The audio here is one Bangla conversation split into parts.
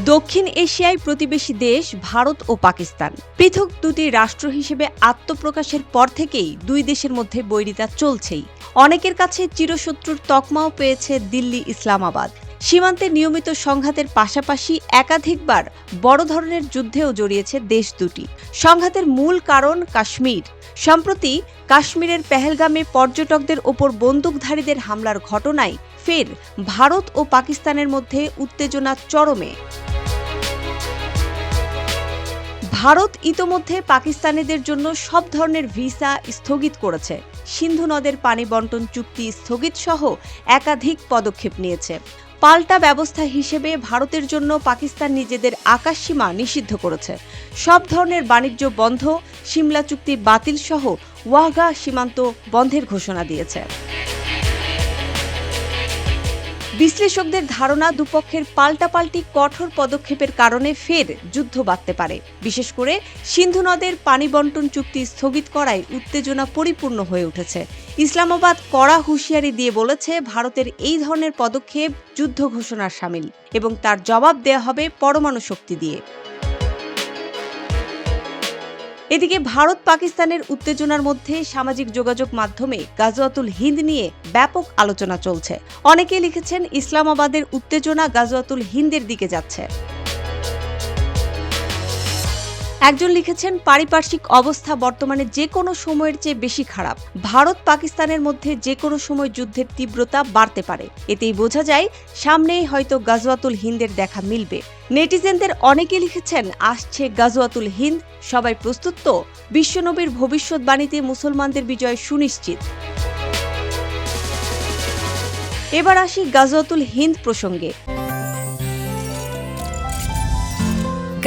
দক্ষিণ এশিয়ায় প্রতিবেশী দেশ ভারত ও পাকিস্তান পৃথক দুটি রাষ্ট্র হিসেবে আত্মপ্রকাশের পর থেকেই দুই দেশের মধ্যে বৈরিতা চলছেই। অনেকের কাছে চিরশত্রুর তকমাও পেয়েছে দিল্লি ইসলামাবাদ। সীমান্তে নিয়মিত সংঘাতের পাশাপাশি একাধিকবার বড় ধরনের যুদ্ধেও জড়িয়েছে দেশ দুটি। সংঘাতের মূল কারণ কাশ্মীর। সম্প্রতি কাশ্মীরের পেহেলগামে পর্যটকদের ওপর বন্দুকধারীদের হামলার ঘটনায় ফের ভারত ও পাকিস্তানের মধ্যে উত্তেজনা চরমে। ভারত ইতোমধ্যে পাকিস্তানিদের জন্য সব ধরনের ভিসা স্থগিত করেছে, সিন্ধু নদের পানি বণ্টন চুক্তি স্থগিত সহ একাধিক পদক্ষেপ নিয়েছে। পাল্টা ব্যবস্থা হিসেবে ভারতের জন্য পাকিস্তান নিজেদের আকাশসীমা নিষিদ্ধ করেছে। সব ধরনের বাণিজ্য বন্ধ, সিমলা চুক্তি বাতিল সহ ওয়াঘা সীমান্ত বন্ধের ঘোষণা দিয়েছে। বিশ্লেষকদের ধারণা, দুপক্ষের পাল্টাপাল্টি কঠোর পদক্ষেপের কারণে ফের যুদ্ধ বাধতে পারে। বিশেষ করে সিন্ধু নদের পানি বণ্টন চুক্তি স্থগিত করায় উত্তেজনা পরিপূর্ণ হয়ে উঠেছে। ইসলামাবাদ কড়া হুঁশিয়ারি দিয়ে বলেছে, ভারতের এই ধরনের পদক্ষেপ যুদ্ধ ঘোষণার শামিল এবং তার জবাব দেয়া হবে পরমাণু শক্তি দিয়ে। এদিকে ভারত পাকিস্তানের উত্তেজনার মধ্যে সামাজিক যোগাযোগ মাধ্যমে গাজওয়াতুল হিন্দ নিয়ে ব্যাপক আলোচনা চলছে। অনেকে লিখেছেন, ইসলামাবাদের উত্তেজনা গাজওয়াতুল হিন্দের দিকে যাচ্ছে। একজন লিখেছেন, পারিপার্শ্বিক অবস্থা বর্তমানে যে কোনো সময়ের চেয়ে বেশি খারাপ। ভারত পাকিস্তানের মধ্যে যে কোনো সময় যুদ্ধের তীব্রতা বাড়তে পারে। এতেই বোঝা যায় সামনেই হয়তো গাজওয়াতুল হিন্দের দেখা মিলবে। নেটিজেনদের অনেকে লিখেছেন, আসছে গাজওয়াতুল হিন্দ, সবাই প্রস্তুত তো? বিশ্বনবীর ভবিষ্যৎবাণীতে মুসলমানদের বিজয় সুনিশ্চিত। এবার আসি গাজওয়াতুল হিন্দ প্রসঙ্গে।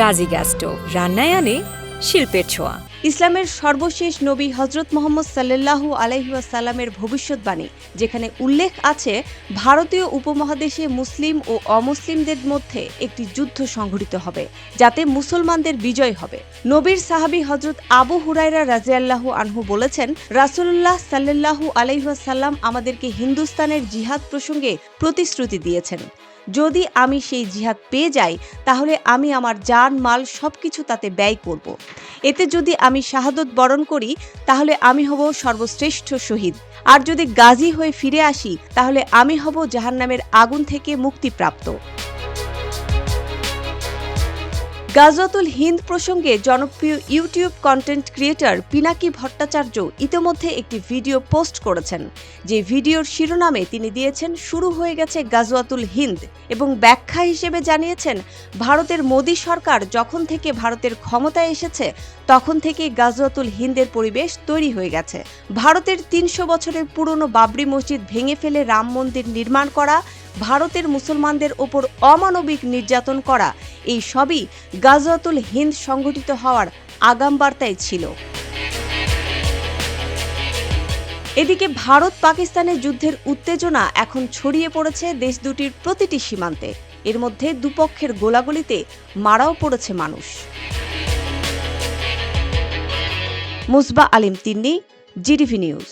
গাজী গ্যাস স্টোভ রান্নায় আনে শিল্পের ছোঁয়া। ইসলামের সর্বশেষ নবী হযরত মুহাম্মদ সাল্লাল্লাহু আলাইহি ওয়াসাল্লামের ভবিষ্যৎবাণী, যেখানে উল্লেখ আছে ভারতীয় উপমহাদেশে মুসলিম ও অমুসলিমদের মধ্যে একটি যুদ্ধ সংঘটিত হবে, যাতে মুসলমানদের বিজয় হবে। নবীর সাহাবী হযরত আবু হুরায়রা রাদিয়াল্লাহু আনহু বলেছেন, রাসূলুল্লাহ সাল্লাল্লাহু আলাইহি ওয়াসাল্লাম আমাদেরকে হিন্দুস্তানের জিহাদ প্রসঙ্গে প্রতিশ্রুতি দিয়েছেন। যদি আমি সেই জিহাদ পেয়ে যাই, তাহলে আমি আমার জান মাল সবকিছু তাতে ব্যয় করব। এতে যদি আমি শাহাদত বরণ করি, তাহলে আমি হব সর্বশ্রেষ্ঠ শহীদ। আর যদি গাজী হয়ে ফিরে আসি, তাহলে আমি হব জাহান্নামের আগুন থেকে মুক্তিপ্রাপ্ত। গাজওয়াতুল হিন্দ প্রসঙ্গে জনপ্রিয় YouTube content creator Pinaki Bhattacharya ইতিমধ্যে একটি ভিডিও পোস্ট করেছেন। যে ভিডিওর শিরোনামে তিনি দিয়েছেন, শুরু হয়ে গেছে গাজওয়াতুল হিন্দ, এবং ব্যাখ্যা হিসেবে জানিয়েছেন, ভারতের মোদী সরকার যখন থেকে ভারতের ক্ষমতায় এসেছে, তখন থেকে গাজওয়াতুল হিন্দের পরিবেশ তৈরি হয়ে গেছে। ভারতের ৩০০ বছরের পুরনো বাবরি মসজিদ ভেঙে ফেলে রাম মন্দির নির্মাণ করা, ভারতের মুসলমানদের ওপর অমানবিক নির্যাতন করা, এই সবই গাজওয়াতুল হিন্দ সংঘটিত হওয়ার আগাম বার্তায় ছিল। এদিকে ভারত পাকিস্তানের যুদ্ধের উত্তেজনা এখন ছড়িয়ে পড়েছে দেশ দুটির প্রতিটি সীমান্তে। এর মধ্যে দুপক্ষের গোলাগুলিতে মারাও পড়েছে মানুষ। মুসবা আলিম তিন্নি, জিটিভি নিউজ।